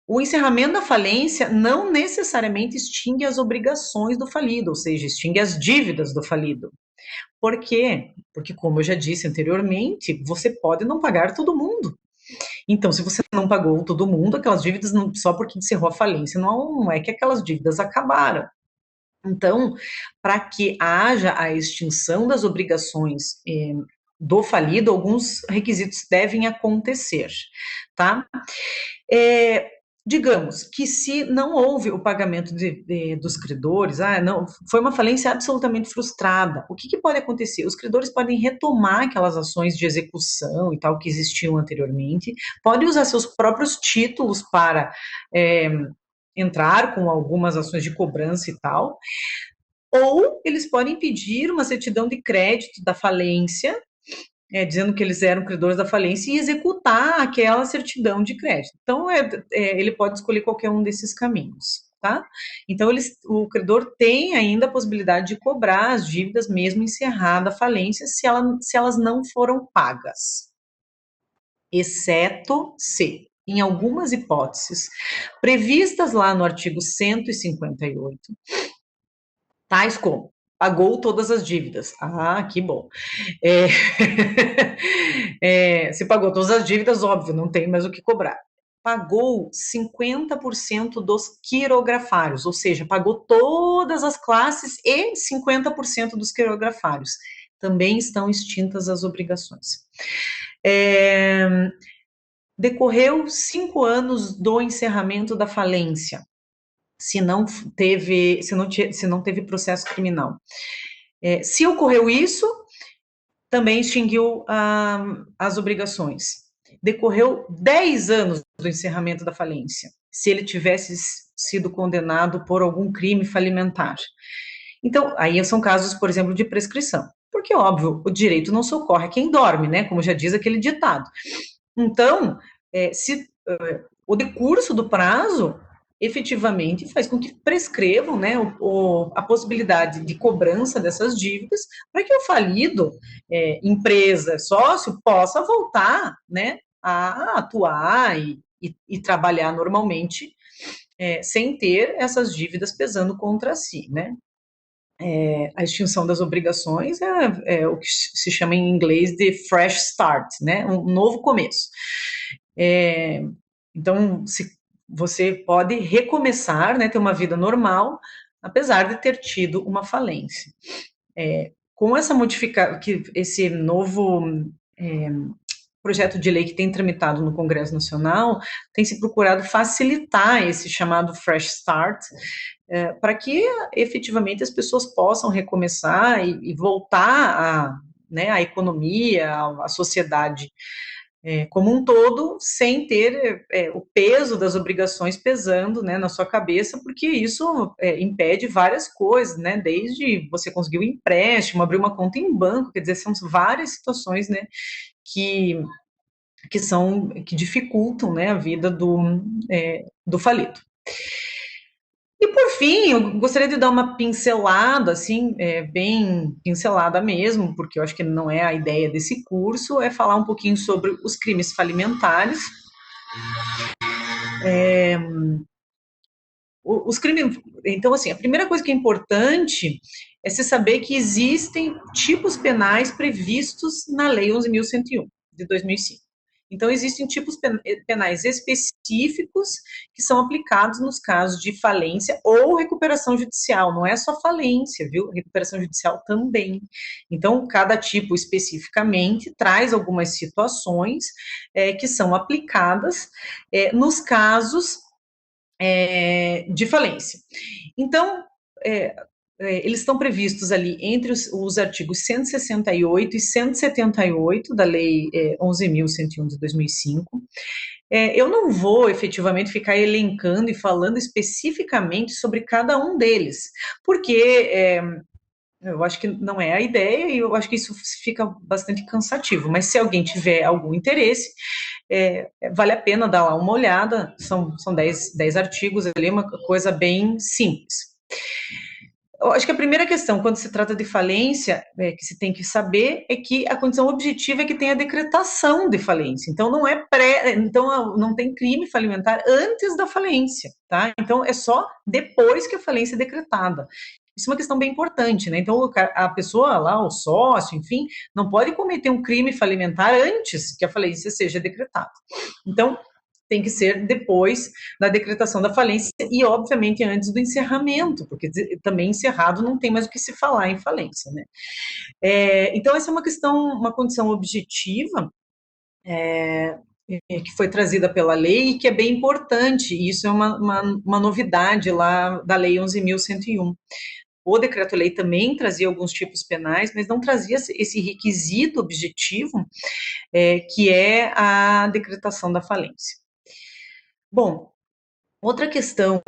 O encerramento da falência não necessariamente extingue as obrigações do falido, ou seja, extingue as dívidas do falido. Por quê? Porque, como eu já disse anteriormente, você pode não pagar todo mundo. Então, se você não pagou todo mundo, aquelas dívidas, não, só porque encerrou a falência, não é que aquelas dívidas acabaram. Então, para que haja a extinção das obrigações do falido, alguns requisitos devem acontecer, tá? É, digamos que se não houve o pagamento dos credores, não, foi uma falência absolutamente frustrada. O que pode acontecer? Os credores podem retomar aquelas ações de execução e tal que existiam anteriormente, podem usar seus próprios títulos para entrar com algumas ações de cobrança e tal, ou eles podem pedir uma certidão de crédito da falência, dizendo que eles eram credores da falência e executar aquela certidão de crédito. Então, ele pode escolher qualquer um desses caminhos, tá? Então, o credor tem ainda a possibilidade de cobrar as dívidas mesmo encerrada a falência se elas não foram pagas, exceto se, em algumas hipóteses, previstas lá no artigo 158, tais como pagou todas as dívidas. Ah, que bom. É, se pagou todas as dívidas, óbvio, não tem mais o que cobrar. Pagou 50% dos quirografários, ou seja, pagou todas as classes e 50% dos quirografários. Também estão extintas as obrigações. Decorreu 5 anos do encerramento da falência, se não teve processo criminal. Se ocorreu isso, também extinguiu as obrigações. Decorreu 10 anos do encerramento da falência, se ele tivesse sido condenado por algum crime falimentar. Então, aí são casos, por exemplo, de prescrição. Porque, óbvio, o direito não socorre quem dorme, né? Como já diz aquele ditado. Então, se o decurso do prazo efetivamente faz com que prescrevam, né, a possibilidade de cobrança dessas dívidas para que o falido, empresa, sócio, possa voltar, né, a atuar e trabalhar normalmente, sem ter essas dívidas pesando contra si, né. A extinção das obrigações é o que se chama em inglês de fresh start, né, um novo começo. Então, você pode recomeçar, né, ter uma vida normal, apesar de ter tido uma falência. Com essa modificação, que esse novo projeto de lei que tem tramitado no Congresso Nacional, tem se procurado facilitar esse chamado fresh start, para que efetivamente as pessoas possam recomeçar e voltar né, a economia, a sociedade como um todo, sem ter o peso das obrigações pesando, né, na sua cabeça, porque isso impede várias coisas, né, desde você conseguir um empréstimo, abrir uma conta em banco, quer dizer, são várias situações, né, que que dificultam, né, a vida do falido. E por fim, eu gostaria de dar uma pincelada, assim, bem pincelada mesmo, porque eu acho que não é a ideia desse curso, é falar um pouquinho sobre os crimes falimentares. Os crimes, então, assim, a primeira coisa que é importante é se saber que existem tipos penais previstos na Lei 11.101, de 2005. Então, existem tipos penais específicos que são aplicados nos casos de falência ou recuperação judicial. Não é só falência, viu? Recuperação judicial também. Então, cada tipo especificamente traz algumas situações que são aplicadas nos casos de falência. Então, eles estão previstos ali entre os artigos 168 e 178 da Lei 11.101 de 2005. Eu não vou efetivamente ficar elencando e falando especificamente sobre cada um deles, porque eu acho que não é a ideia e eu acho que isso fica bastante cansativo, mas se alguém tiver algum interesse, vale a pena dar lá uma olhada, são 10 artigos ali, uma coisa bem simples. Eu acho que a primeira questão, quando se trata de falência, que se tem que saber é que a condição objetiva é que tem a decretação de falência. Então então não tem crime falimentar antes da falência, tá? Então é só depois que a falência é decretada. Isso é uma questão bem importante, né? Então a pessoa lá, o sócio, enfim, não pode cometer um crime falimentar antes que a falência seja decretada. Então tem que ser depois da decretação da falência e, obviamente, antes do encerramento, porque também encerrado não tem mais o que se falar em falência, né? Então, essa é uma questão, uma condição objetiva que foi trazida pela lei e que é bem importante, e isso é uma novidade lá da Lei 11.101. O decreto-lei também trazia alguns tipos penais, mas não trazia esse requisito objetivo, que é a decretação da falência. Bom, outra questão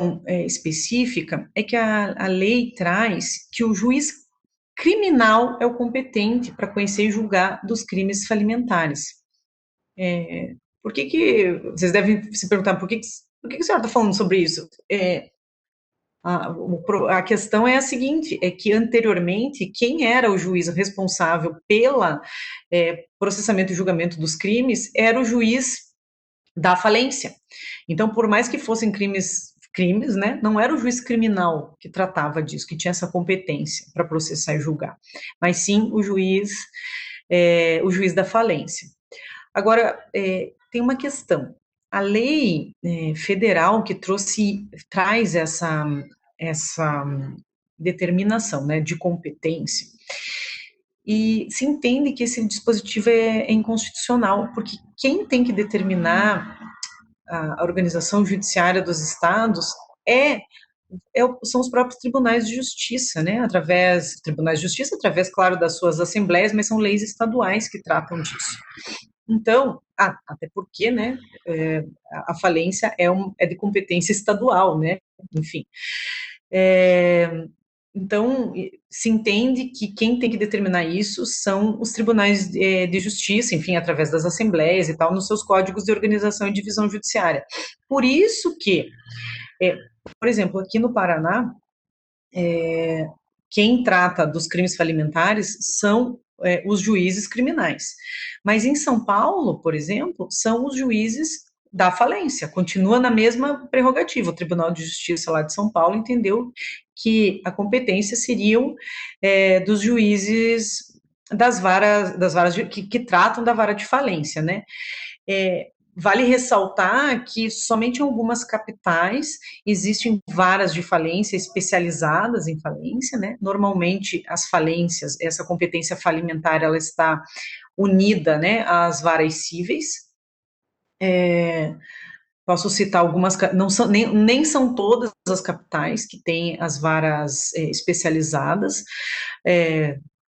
específica é que a lei traz que o juiz criminal é o competente para conhecer e julgar dos crimes falimentares. Por que vocês devem se perguntar por que a senhora está falando sobre isso? A questão é a seguinte, é que anteriormente quem era o juiz responsável pela processamento e julgamento dos crimes era o juiz da falência. Então, por mais que fossem crimes, né, não era o juiz criminal que tratava disso, que tinha essa competência para processar e julgar, mas sim o juiz da falência. Agora, tem uma questão. A lei federal que traz essa determinação, né, de competência, e se entende que esse dispositivo é inconstitucional, porque quem tem que determinar a organização judiciária dos estados são os próprios tribunais de justiça, né? Tribunais de justiça, através, claro, das suas assembleias, mas são leis estaduais que tratam disso. Então, até porque, né, a falência é de competência estadual, né? Enfim. Então, se entende que quem tem que determinar isso são os tribunais de justiça, enfim, através das assembleias e tal, nos seus códigos de organização e divisão judiciária. Por isso que, por exemplo, aqui no Paraná, quem trata dos crimes falimentares são os juízes criminais. Mas em São Paulo, por exemplo, são os juízes da falência, continua na mesma prerrogativa. O Tribunal de Justiça lá de São Paulo entendeu que a competência seriam dos juízes das varas que tratam da vara de falência, né? Vale ressaltar que somente em algumas capitais existem varas de falência especializadas em falência, né? Normalmente as falências, essa competência falimentar, ela está unida, né, às varas cíveis. Posso citar algumas, não são, nem são todas as capitais que têm as varas especializadas.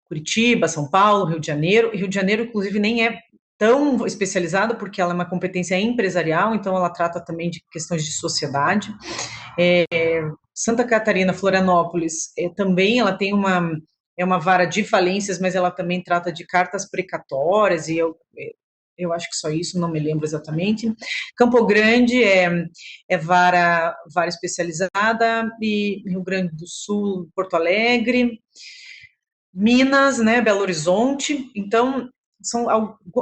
Curitiba, São Paulo, Rio de Janeiro. Rio de Janeiro, inclusive, nem é tão especializada, porque ela é uma competência empresarial, então ela trata também de questões de sociedade. Santa Catarina, Florianópolis, também ela tem uma vara de falências, mas ela também trata de cartas precatórias, e eu acho que só isso, não me lembro exatamente. Campo Grande é vara especializada, e Rio Grande do Sul, Porto Alegre, Minas, né, Belo Horizonte. Então, são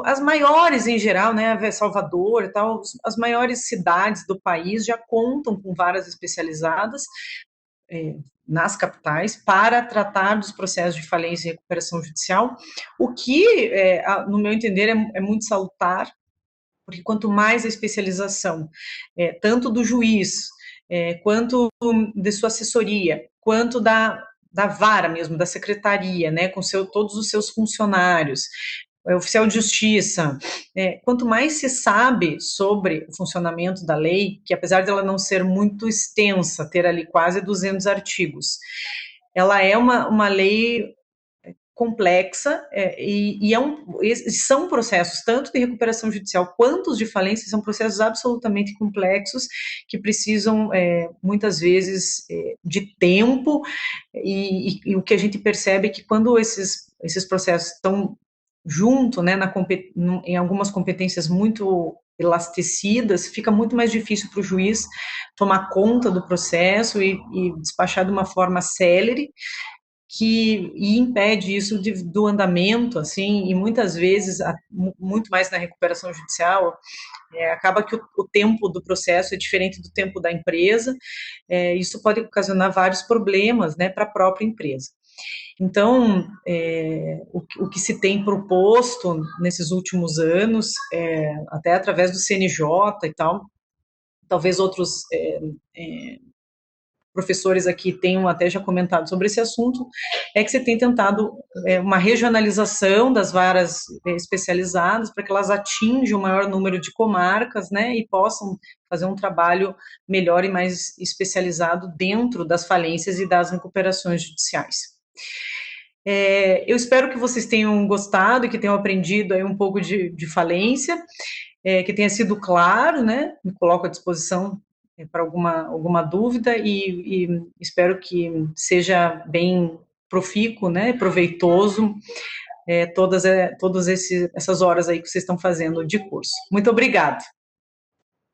as maiores em geral, né, Salvador e tal, as maiores cidades do país já contam com varas especializadas nas capitais para tratar dos processos de falência e recuperação judicial, o que, no meu entender, é muito salutar, porque quanto mais a especialização, tanto do juiz, quanto de sua assessoria, quanto da vara mesmo, da secretaria, né, com todos os seus funcionários, oficial de justiça, quanto mais se sabe sobre o funcionamento da lei, que apesar de ela não ser muito extensa, ter ali quase 200 artigos, ela é uma lei complexa são processos tanto de recuperação judicial quanto os de falência, são processos absolutamente complexos que precisam muitas vezes de tempo, e o que a gente percebe é que quando esses processos estão junto, né, em algumas competências muito elasticidas, fica muito mais difícil para o juiz tomar conta do processo e despachar de uma forma célere, e impede isso do andamento, assim, e muitas vezes, muito mais na recuperação judicial, acaba que o tempo do processo é diferente do tempo da empresa, isso pode ocasionar vários problemas, né, para a própria empresa. Então, o que se tem proposto nesses últimos anos, até através do CNJ e tal, talvez outros professores aqui tenham até já comentado sobre esse assunto, é que você tem tentado uma regionalização das varas especializadas para que elas atinjam o maior número de comarcas, né, e possam fazer um trabalho melhor e mais especializado dentro das falências e das recuperações judiciais. Eu espero que vocês tenham gostado e que tenham aprendido aí um pouco de falência, que tenha sido claro, né? Me coloco à disposição para alguma dúvida e espero que seja bem profícuo, né? Proveitoso todas essas horas aí que vocês estão fazendo de curso. Muito obrigada.